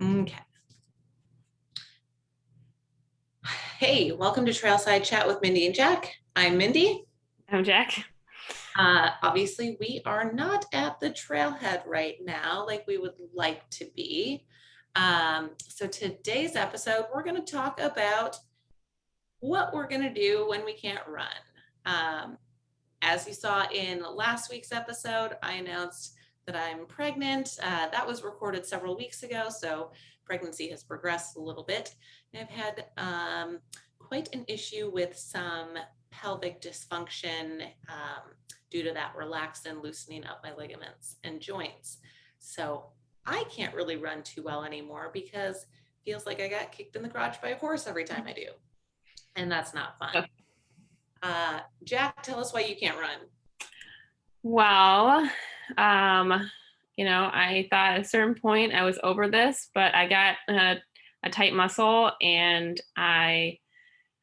Okay. Hey, welcome to Trailside Chat with Mindy and Jac. I'm Mindy. I'm Jac. Obviously, we are not at the trailhead right now like we would like to be. So today's episode, we're going to talk about what we're going to do when we can't run. Um, as you saw in last week's episode, I announced that I'm pregnant. That was recorded several weeks ago, so pregnancy has progressed a little bit. And I've had quite an issue with some pelvic dysfunction due to that relaxin loosening up my ligaments and joints. So I can't really run too well anymore because it feels like I got kicked in the garage by a horse every time I do. And that's not fun. Jac, tell us why you can't run. Well, I thought at a certain point I was over this, but I got a tight muscle and I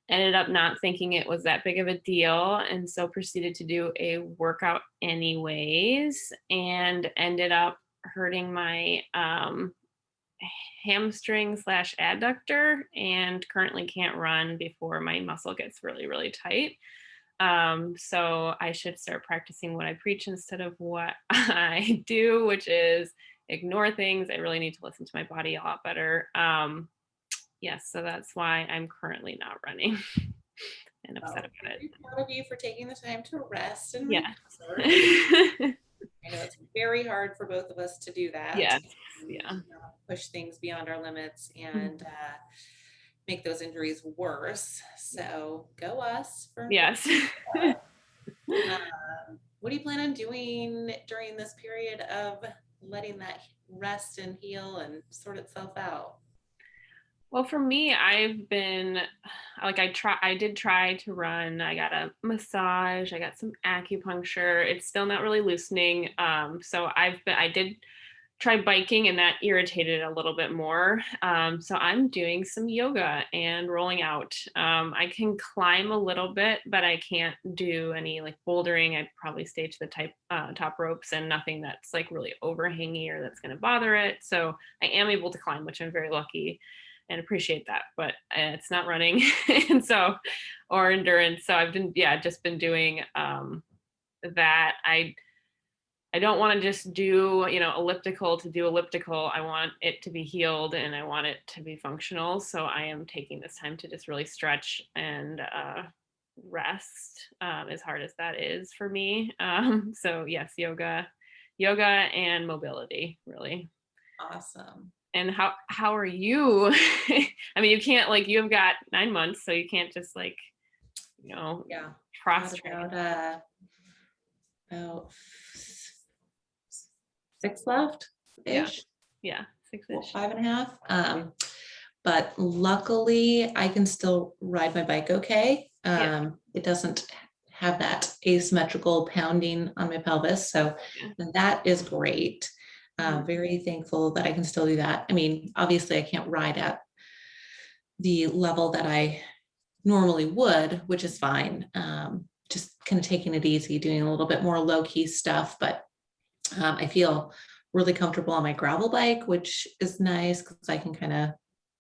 ended up not thinking it was that big of a deal. And so proceeded to do a workout anyways and ended up hurting my hamstring / adductor and currently can't run before my muscle gets really, really tight. So I should start practicing what I preach instead of what I do, which is ignore things. I really need to listen to my body a lot better. Yes, so that's why I'm currently not running and upset about it. Very proud of you for taking the time to rest and Yeah. recover. I know it's very hard for both of us to do that. Yes. Yeah. Not push things beyond our limits and make those injuries worse. So go us for Yes. what do you plan on doing during this period of letting that rest and heal and sort itself out? Well, for me, I've been like I did try to run. I got a massage, I got some acupuncture. It's still not really loosening. So I did try biking and that irritated a little bit more. So I'm doing some yoga and rolling out. I can climb a little bit, but I can't do any like bouldering. I'd probably stay to the top ropes and nothing that's like really overhangy or that's going to bother it. So I am able to climb, which I'm very lucky and appreciate that, but it's not running. And so, or endurance. So I've been, just been doing that. I don't want to just do, elliptical to do elliptical. I want it to be healed and I want it to be functional. So I am taking this time to just really stretch and rest, as hard as that is for me. So yes, yoga and mobility, really. Awesome. And how are you? I mean, you can't you've got 9 months, so you can't just Yeah. cross Got train. about 6 left ish. Yeah, 6-ish. 5.5. But luckily I can still ride my bike okay. It doesn't have that asymmetrical pounding on my pelvis. So that is great. Very thankful that I can still do that. I mean, obviously I can't ride at the level that I normally would, which is fine. Just kind of taking it easy, doing a little bit more low-key stuff, but I feel really comfortable on my gravel bike, which is nice because I can kind of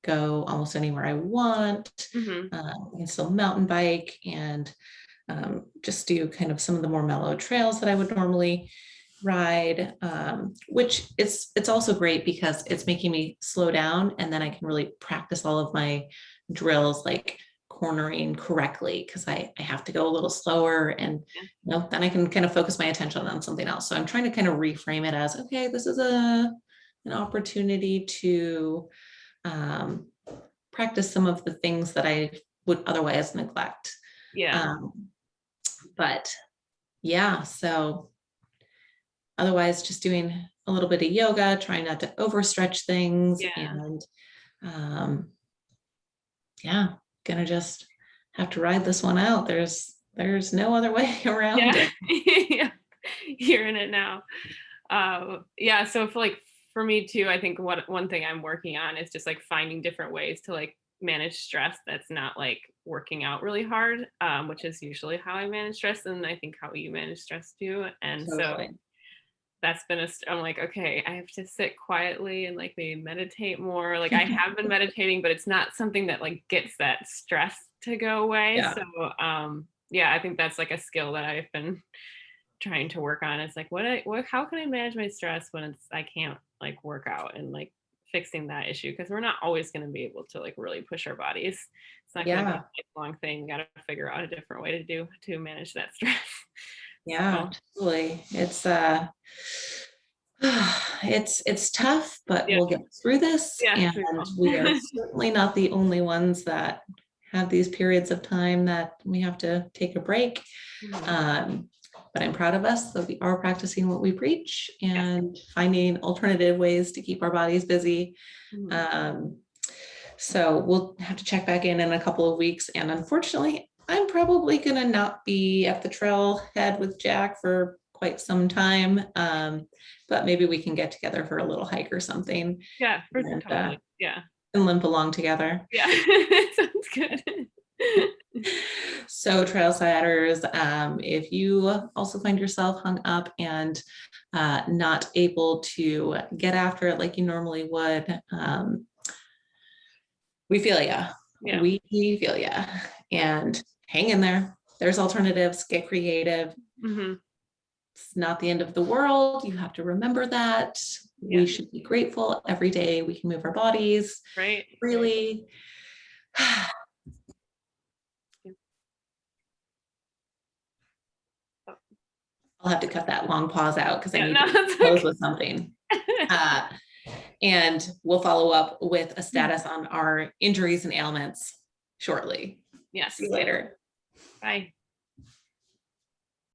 go almost anywhere I want. I can still mountain bike and just do kind of some of the more mellow trails that I would normally ride, which it's also great because it's making me slow down and then I can really practice all of my drills like cornering correctly because I have to go a little slower and then I can kind of focus my attention on something else. So I'm trying to kind of reframe it as, okay, this is an opportunity to practice some of the things that I would otherwise neglect. But yeah, so otherwise just doing a little bit of yoga, trying not to overstretch things and gonna just have to ride this one out. There's no other way around it. Yeah. You're in it now. So for me too, I think one thing I'm working on is just like finding different ways to like manage stress that's not like working out really hard, which is usually how I manage stress and I think how you manage stress too. And Totally. that's been I'm like, okay, I have to sit quietly and like maybe meditate more. Like I have been meditating, but it's not something that like gets that stress to go away. Yeah. So yeah, I think that's like a skill that I've been trying to work on. It's like what how can I manage my stress when I can't like work out and like fixing that issue, because we're not always going to be able to like really push our bodies. It's not going to be Yeah. a lifelong thing. We got to figure out a different way to manage that stress. Yeah, So totally. It's tough, but yeah, we'll get through this. yes, And we will. we are certainly not the only ones that have these periods of time that we have to take a break. Mhm. Um, but I'm proud of us that we are practicing what we preach Yes. and finding alternative ways to keep our bodies busy. Mhm. Um, so we'll have to check back in a couple of weeks. And unfortunately, I'm probably going to not be at the trailhead with Jack for quite some time. But maybe we can get together for a little hike or something Yeah, for and, totally. Yeah. and limp along together. Yeah. Sounds good. So trailsiders, if you also find yourself hung up and not able to get after it like you normally would, we feel ya. Yeah. We feel ya. And hang in there. There's alternatives. Get creative. Mhm. It's not the end of the world. You have to remember that. We Yes. should be grateful every day we can move our bodies Right. Right. freely. Yeah. Oh, I'll have to cut that long pause out because I yeah, need no, to that's close okay. with something. Uh, and we'll follow up with a status on our injuries and ailments shortly. Yes. See you later. Bye.